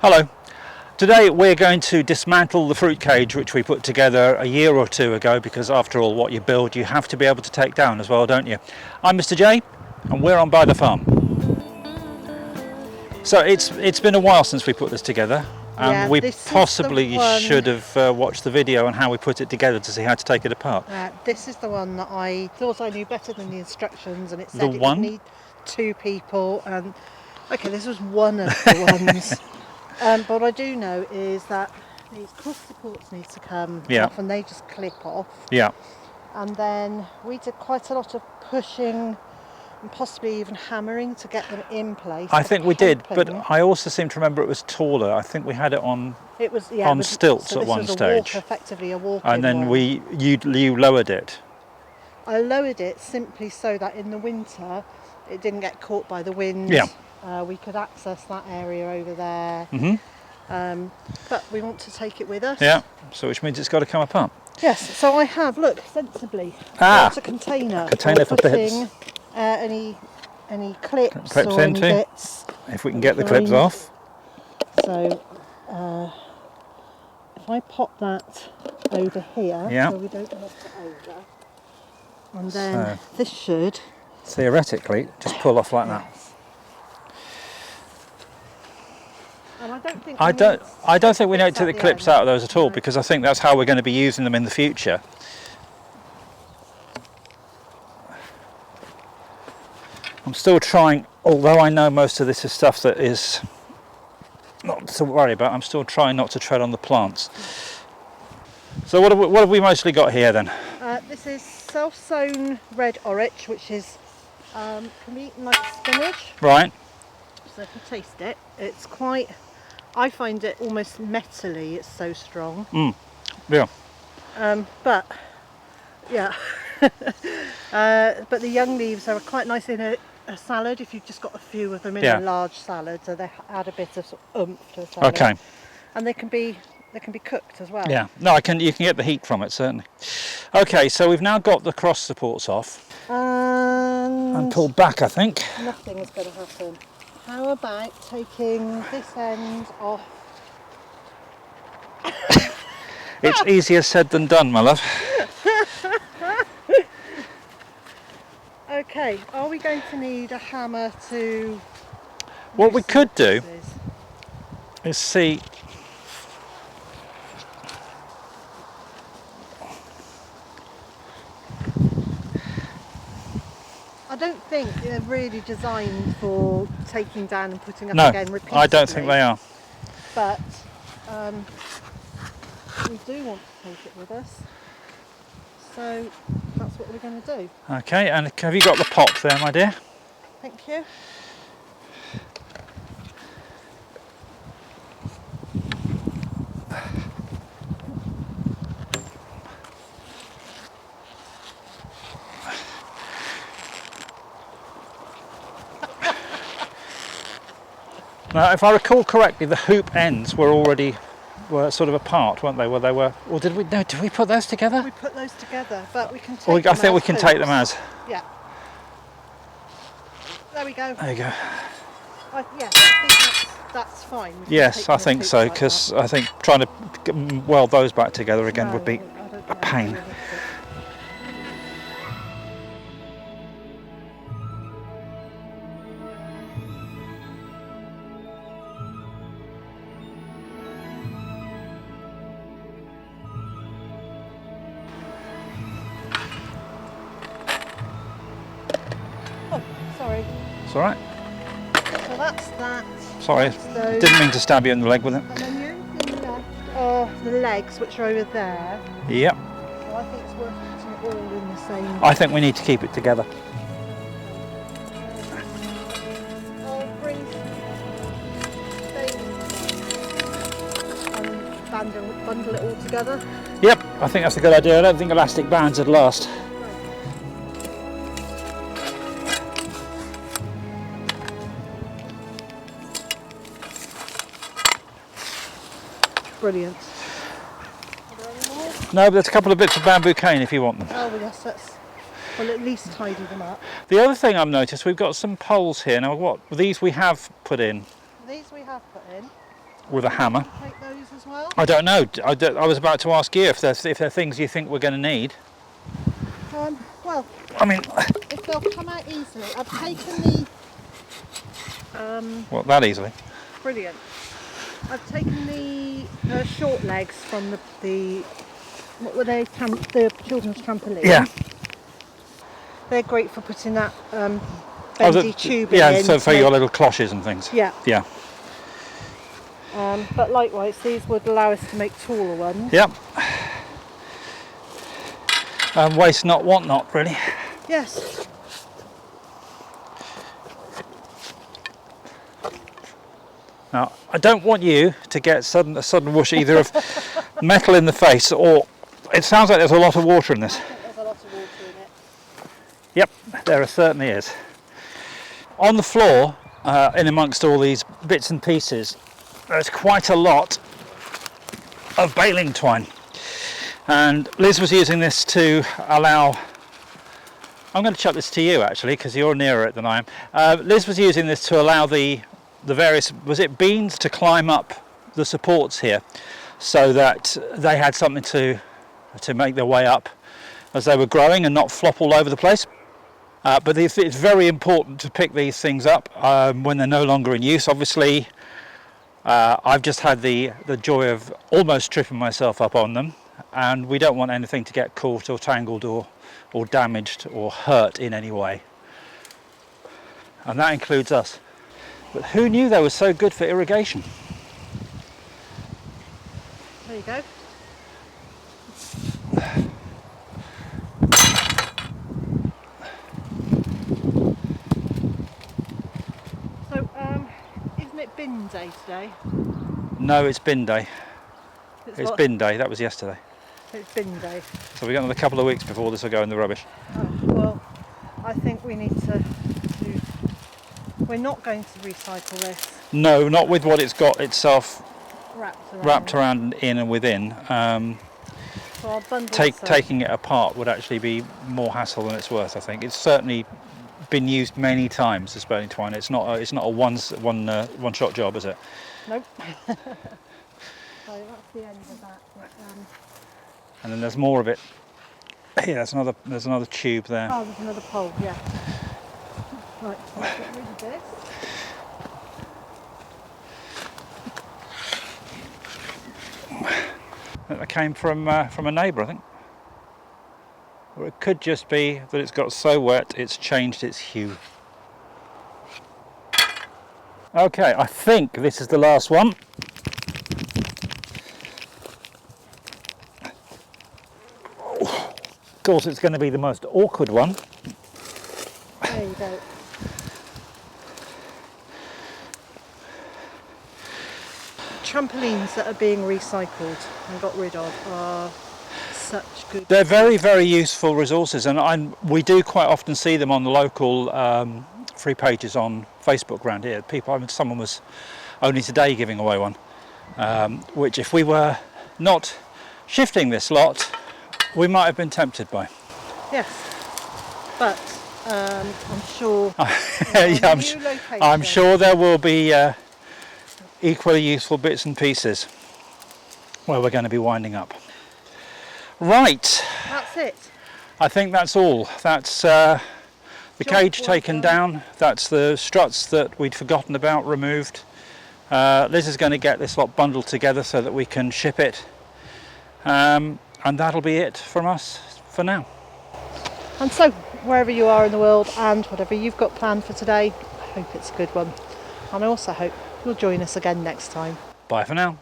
Hello. Today we're going to dismantle the fruit cage which we put together a year or two ago, because after all, what you build you have to be able to take down as well, don't you? I'm Mr. J and we're on Byther farm. So it's been a while since we put this together, and we possibly should have watched the video on how we put it together to see how to take it apart. This is the one that I thought I knew better than the instructions, and it said it would need 2 people. And okay, this was one of the ones. But what I do know is that these cross supports need to come off, and they just clip off. Yeah. And then we did quite a lot of pushing and possibly even hammering to get them in place. I think we did, but I also seem to remember it was taller. I think we had it on stilts at one stage. Effectively a walk. And then you lowered it. I lowered it simply so that in the winter it didn't get caught by the wind. Yeah. We could access that area over there. Mm-hmm. But we want to take it with us. Yeah, so which means it's got to come apart. Yes, so I have, look, sensibly, got a container for bits. Any clips or into, any bits. If we can get the clips off. So if I pop that over here, so we don't knock it over, and then this should theoretically just pull off like that. And I don't think we need to take the clips out of those at all, because I think that's how we're going to be using them in the future. I'm still trying, although I know most of this is stuff that is not to worry about, I'm still trying not to tread on the plants. So what have we mostly got here then? This is self-sown red orich, which is can be eaten like spinach. Right. So if you taste it, it's quite, I find it almost metally, it's so strong. Yeah. But the young leaves are quite nice in a salad if you've just got a few of them in a large salad, so they add a bit of sort of oomph to a salad. Okay. And they can be cooked as well. Yeah. No, you can get the heat from it, certainly. Okay, so we've now got the cross supports off and pulled back, I think. Nothing is going to happen. How about taking this end off? It's easier said than done, my love. Okay, are we going to need a hammer to... What we could do is see... I don't think they're really designed for taking down and putting up again repeatedly. No, I don't think they are. But we do want to take it with us, so that's what we're going to do. Okay, and have you got the pot there, my dear? Thank you. Now, if I recall correctly, the hoop ends were sort of apart, weren't they? Or did we? No, did we put those together? We put those together, but we can take I think we can take them as. Yeah. There we go. There you go. I think that's fine. Yes, I think so, because I think trying to weld those back together again would be a pain. Sorry. It's all right. So that's that. Sorry, didn't mean to stab you in the leg with it. And then the only thing left are the legs, which are over there. Yep. So I think it's worth putting it all in the same. I think we need to keep it together. I'll bring and bundle it all together. Yep, I think that's a good idea. I don't think elastic bands would last. Brilliant. No, but there's a couple of bits of bamboo cane if you want them. Oh, well, yes, we'll at least tidy them up. The other thing I've noticed, we've got some poles here. Now, what these we have put in. These we have put in. with a hammer. Take those as well? I don't know. I was about to ask you if they're things you think we're going to need. Well, I mean, if they'll come out easily. I've taken the... well, that easily. Brilliant. I've taken the short legs from the what were they? The children's trampoline. Yeah. They're great for putting that bendy tube in. Yeah, so for your little cloches and things. Yeah. Yeah. But likewise, these would allow us to make taller ones. Yep. Waste not, want not, really. Yes. Now, I don't want you to get a sudden whoosh either of metal in the face, or it sounds like there's a lot of water in this. I think there's a lot of water in it. Yep, there certainly is. On the floor, in amongst all these bits and pieces, there's quite a lot of baling twine. And Liz was using this to allow... I'm going to chuck this to you actually, because you're nearer it than I am. Liz was using this to allow the various, was it beans, to climb up the supports here, so that they had something to make their way up as they were growing and not flop all over the place. But it's very important to pick these things up when they're no longer in use. Obviously, I've just had the joy of almost tripping myself up on them, and we don't want anything to get caught or tangled or damaged or hurt in any way. And that includes us. But who knew they were so good for irrigation? There you go. So, isn't it bin day today? No, it's bin day. It's what? bin day, that was yesterday. It's bin day. So we've got another couple of weeks before this will go in the rubbish. Oh, well, I think we need to do... We're not going to recycle this. No, not with what it's got itself Wrapped around in and within. So I'll bundle this up. Taking it apart would actually be more hassle than it's worth, I think. It's certainly been used many times, this baling twine. It's not a one-shot job, is it? Nope. So that's the end of that. But, and then there's more of it. Here, there's another tube there. oh, there's another pole, yeah. Right, so let's get rid of this. That came from a neighbour, I think. Or it could just be that it's got so wet it's changed its hue. Okay, I think this is the last one. Of course, it's going to be the most awkward one. There you go. Trampolines that are being recycled and got rid of are such good... They're very, very useful resources, and we do quite often see them on the local free pages on Facebook around here. Someone was only today giving away one, which if we were not shifting this lot, we might have been tempted by. Yes, but I'm sure... Yeah, I'm sure there will be equally useful bits and pieces where we're going to be winding up. Right. That's it. I think that's all. That's the cage taken down. That's the struts that we'd forgotten about removed. Liz is going to get this lot bundled together so that we can ship it. And that'll be it from us for now. And so, wherever you are in the world and whatever you've got planned for today, I hope it's a good one. And I also hope you'll join us again next time. Bye for now.